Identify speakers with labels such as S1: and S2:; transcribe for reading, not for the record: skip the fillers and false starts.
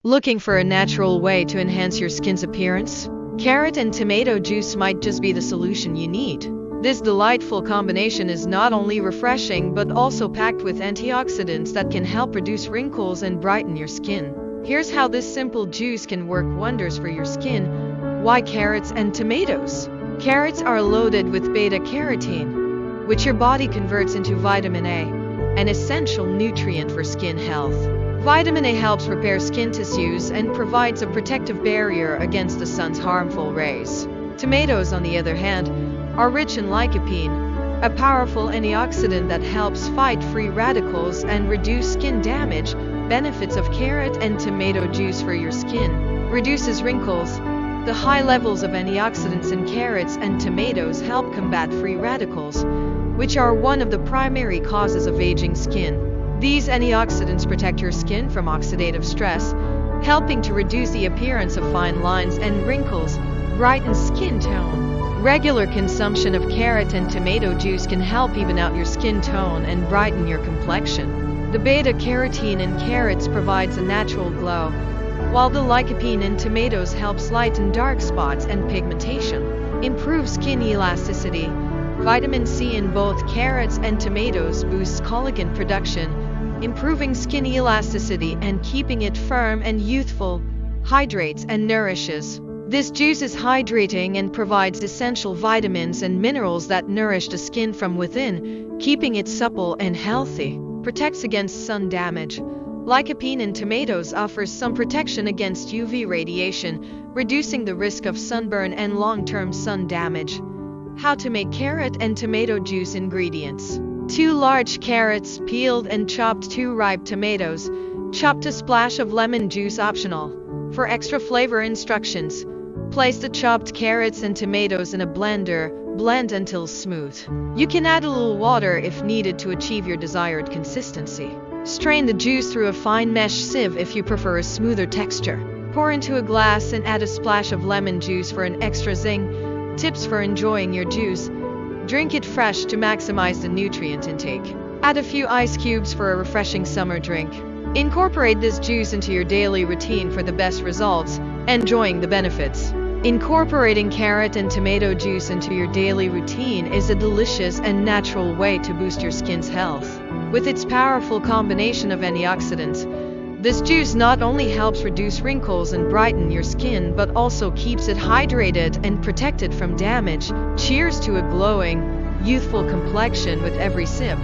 S1: Looking for a natural way to enhance your skin's appearance? Carrot and tomato juice might just be the solution you need. This delightful combination is not only refreshing but also packed with antioxidants that can help reduce wrinkles and brighten your skin. Here's how this simple juice can work wonders for your skin. Why carrots and tomatoes? Carrots are loaded with beta-carotene, which your body converts into vitamin A, an essential nutrient for skin health. Vitamin A helps repair skin tissues and provides a protective barrier against the sun's harmful rays. Tomatoes, on the other hand, are rich in lycopene, a powerful antioxidant that helps fight free radicals and reduce skin damage. Benefits of carrot and tomato juice for your skin: reduces wrinkles. The high levels of antioxidants in carrots and tomatoes help combat free radicals, which are one of the primary causes of aging skin. These antioxidants protect your skin from oxidative stress, helping to reduce the appearance of fine lines and wrinkles, brighten skin tone. Regular consumption of carrot and tomato juice can help even out your skin tone and brighten your complexion. The beta-carotene in carrots provides a natural glow, while the lycopene in tomatoes helps lighten dark spots and pigmentation. Improves skin elasticity. Vitamin C in both carrots and tomatoes boosts collagen production, improving skin elasticity and keeping it firm and youthful. Hydrates and nourishes. This juice is hydrating and provides essential vitamins and minerals that nourish the skin from within, keeping it supple and healthy. Protects against sun damage. Lycopene in tomatoes offers some protection against UV radiation, reducing the risk of sunburn and long-term sun damage. How to make carrot and tomato juice. Ingredients: 2 large carrots, peeled and chopped. 2 ripe tomatoes, chopped. A splash of lemon juice, optional. For extra flavor. Instructions: place the chopped carrots and tomatoes in a blender, blend until smooth. You can add a little water if needed to achieve your desired consistency. Strain the juice through a fine mesh sieve if you prefer a smoother texture. Pour into a glass and add a splash of lemon juice for an extra zing. Tips for enjoying your juice: drink it fresh to maximize the nutrient intake. Add a few ice cubes for a refreshing summer drink. Incorporate this juice into your daily routine for the best results. Enjoying the benefits. Incorporating carrot and tomato juice into your daily routine is a delicious and natural way to boost your skin's health. With its powerful combination of antioxidants, this juice not only helps reduce wrinkles and brighten your skin but also keeps it hydrated and protected from damage. Cheers to a glowing, youthful complexion with every sip.